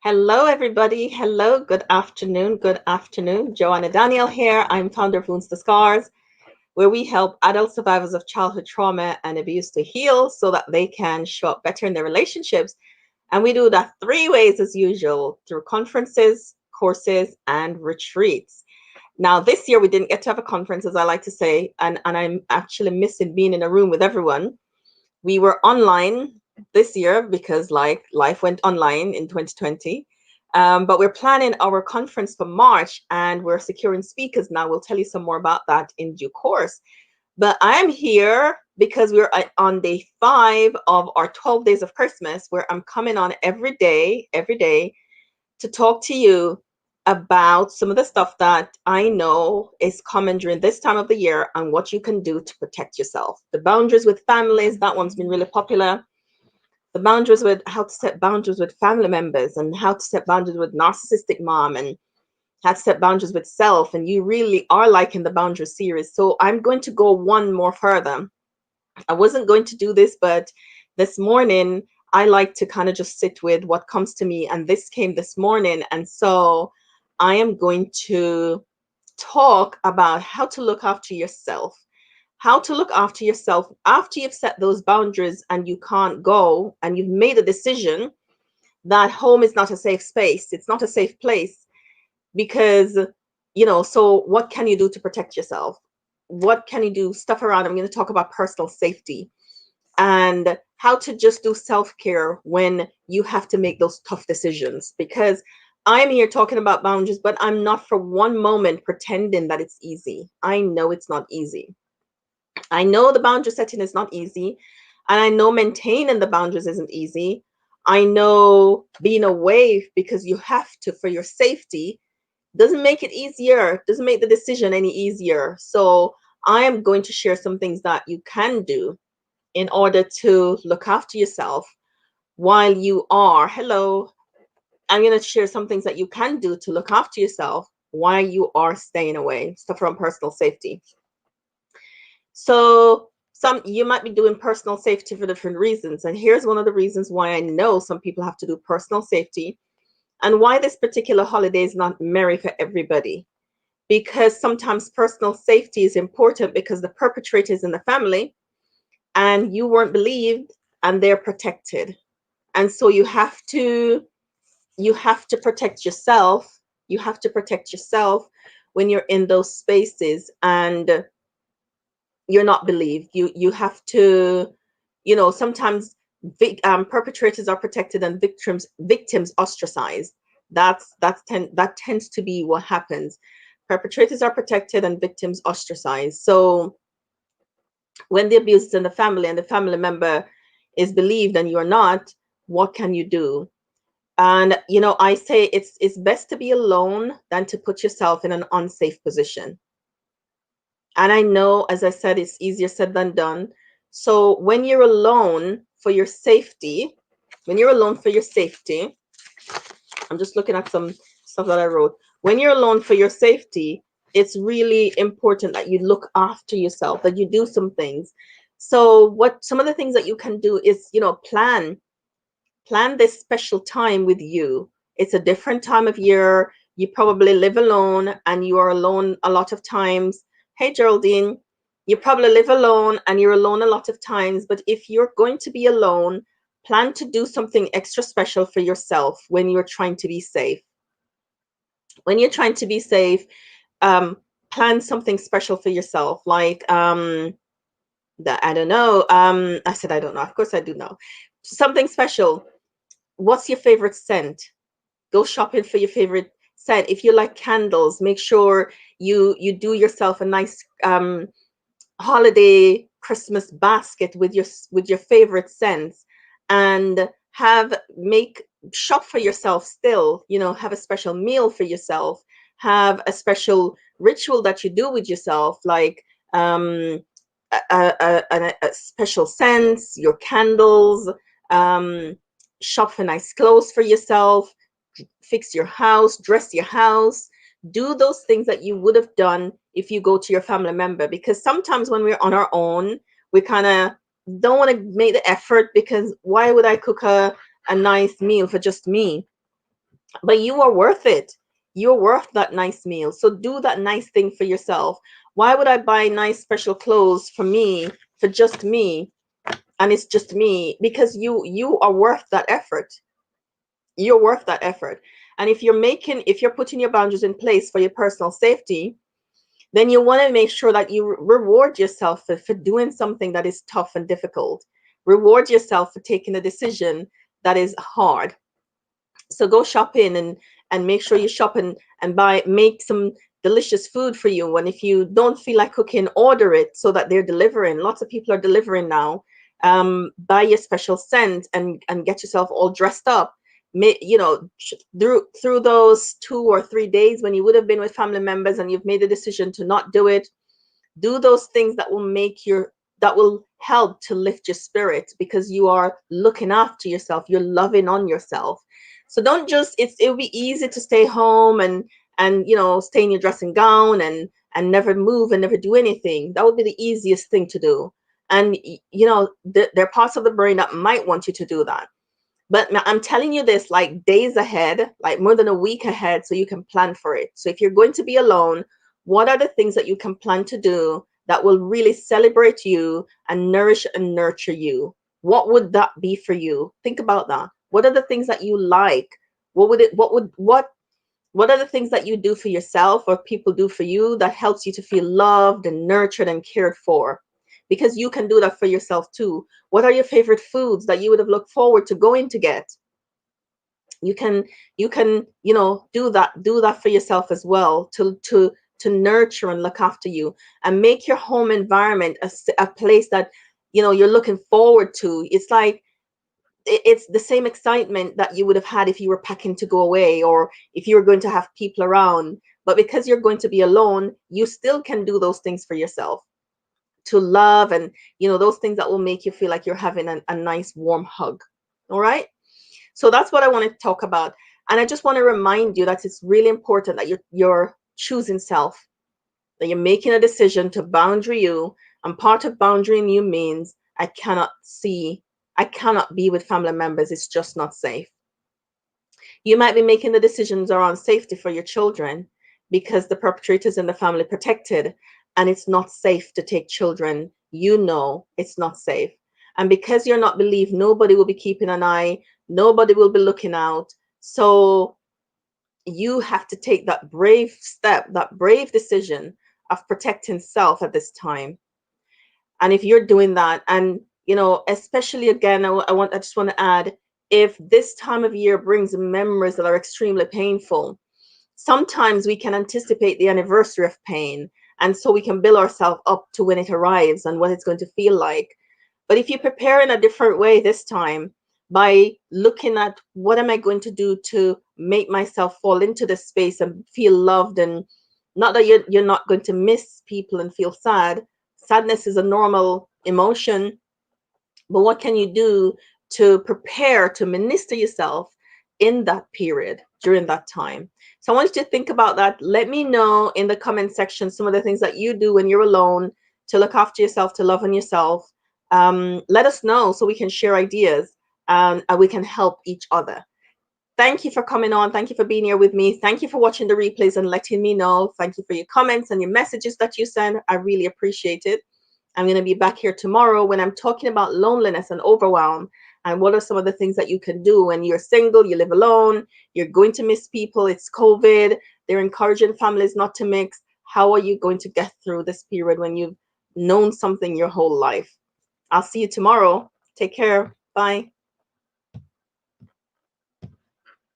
Hello, everybody. Hello, good afternoon. Good afternoon. Joanna Daniel here. I'm founder of Wounds to Scars, where we help adult survivors of childhood trauma and abuse to heal so that they can show up better in their relationships. And we do that three ways as usual through conferences, courses, and retreats. Now, this year we didn't get to have a conference, as I like to say, and I'm actually missing being in a room with everyone. We were online this year because like life went online in 2020. But we're planning our conference for March and we're securing speakers now. We'll tell you some more about that in due course. But I'm here because we're on day 5 of our 12 days of Christmas, where I'm coming on every day to talk to you about some of the stuff that I know is common during this time of the year and what you can do to protect yourself. The boundaries with families, that one's been really popular. The boundaries with how to set boundaries with family members and how to set boundaries with narcissistic mom and how to set boundaries with self. And you really are liking the boundary series. So I'm going to go one more further. I wasn't going to do this, but this morning I like to kind of just sit with what comes to me. And this came this morning. And so I am going to talk about how to look after yourself. How to look after yourself after you've set those boundaries and you can't go and you've made a decision that home is not a safe space. It's not a safe place because, so what can you do to protect yourself? What can you do? Stuff around. I'm going to talk about personal safety and how to just do self-care when you have to make those tough decisions, because I'm here talking about boundaries, but I'm not for one moment pretending that it's easy. I know it's not easy. I know the boundary setting is not easy, and I know maintaining the boundaries isn't easy. I know being away because you have to for your safety doesn't make it easier, doesn't make the decision any easier. So I am going to share some things that you can do in order to look after yourself while you are, hello, I'm going to share some things that you can do to look after yourself while you are staying away, stuff from personal safety. So some you might be doing personal safety for different reasons. And here's one of the reasons why I know some people have to do personal safety and why this particular holiday is not merry for everybody. Because sometimes personal safety is important because the perpetrator is in the family and you weren't believed and they're protected. And so you have to protect yourself. You have to protect yourself when you're in those spaces and you're not believed. You have to, sometimes perpetrators are protected and victims ostracized. That tends to be what happens. Perpetrators are protected and victims ostracized. So when the abuse is in the family and the family member is believed and you're not, what can you do? And I say it's best to be alone than to put yourself in an unsafe position. And I know, as I said, it's easier said than done. So when you're alone for your safety, when you're alone for your safety, I'm just looking at some stuff that I wrote. When you're alone for your safety, it's really important that you look after yourself, that you do some things. So what some of the things that you can do is, plan this special time with you. It's a different time of year. You probably live alone and you are alone a lot of times. Hey, Geraldine, you probably live alone and you're alone a lot of times. But if you're going to be alone, plan to do something extra special for yourself when you're trying to be safe. When you're trying to be safe, um, plan something special for yourself. Like, that I don't know. I said, I don't know. Of course, I do know. Something special. What's your favorite scent? Go shopping for your favorite scent. If you like candles, make sure you do yourself a nice holiday Christmas basket with your favorite scents, and make shop for yourself still. Have a special meal for yourself. Have a special ritual that you do with yourself, like a special scents, your candles. Um, Shop for nice clothes for yourself, fix your house, dress your house, do those things that you would have done if you go to your family member. Because sometimes when we're on our own, we kind of don't want to make the effort, because why would I cook a nice meal for just me? but you are worth it. You're worth that nice meal. So do that nice thing for yourself. Why would I buy nice special clothes for me, for just me, and it's just me? Because you are worth that effort. You're worth that effort. And if you're putting your boundaries in place for your personal safety, then you want to make sure that you reward yourself for doing something that is tough and difficult. Reward yourself for taking a decision that is hard. So go shopping and make sure you shop and buy make some delicious food for you. And if you don't feel like cooking, order it so that they're delivering. Lots of people are delivering now. Buy your special scent and get yourself all dressed up. Through those 2 or 3 days when you would have been with family members and you've made the decision to not do it, do those things that will help to lift your spirit, because you are looking after yourself, you're loving on yourself. So don't just it'll be easy to stay home and stay in your dressing gown and never move and never do anything. That would be the easiest thing to do. And there are parts of the brain that might want you to do that, but I'm telling you this like days ahead, like more than a week ahead, so you can plan for it. So if you're going to be alone, what are the things that you can plan to do that will really celebrate you and nourish and nurture you? What would that be for you? Think about that. What are the things that you like? What are the things that you do for yourself or people do for you that helps you to feel loved and nurtured and cared for? Because you can do that for yourself too. What are your favorite foods that you would have looked forward to going to get? You can do that for yourself as well, to nurture and look after you, and make your home environment a place that you're looking forward to. It's like it's the same excitement that you would have had if you were packing to go away, or if you were going to have people around. But because you're going to be alone, you still can do those things for yourself, to love, and those things that will make you feel like you're having a nice warm hug. All right, so that's what I want to talk about. And I just want to remind you that it's really important that you're choosing self, that you're making a decision to boundary you. And part of boundarying you means I cannot be with family members. It's just not safe. You might be making the decisions around safety for your children because the perpetrators in the family protected, and it's not safe to take children. It's not safe. And because you're not believed, nobody will be keeping an eye, nobody will be looking out. So you have to take that brave step, that brave decision of protecting self at this time. And if you're doing that, and especially again, I just want to add, if this time of year brings memories that are extremely painful, sometimes we can anticipate the anniversary of pain, and so we can build ourselves up to when it arrives and what it's going to feel like. But if you prepare in a different way this time, by looking at what am I going to do to make myself fall into this space and feel loved, and not that you're not going to miss people and feel sad. Sadness is a normal emotion, but what can you do to prepare to minister yourself in that period during that time? So I want you to think about that. Let me know in the comment section some of the things that you do when you're alone to look after yourself, to love on yourself. Let us know so we can share ideas, and we can help each other. Thank you for coming on. Thank you for being here with me. Thank you for watching the replays and letting me know. Thank you for your comments and your messages that you send. I really appreciate it. I'm going to be back here tomorrow when I'm talking about loneliness and overwhelm, and what are some of the things that you can do when you're single, you live alone, you're going to miss people, it's COVID, they're encouraging families not to mix. How are you going to get through this period when you've known something your whole life? I'll see you tomorrow. Take care. Bye.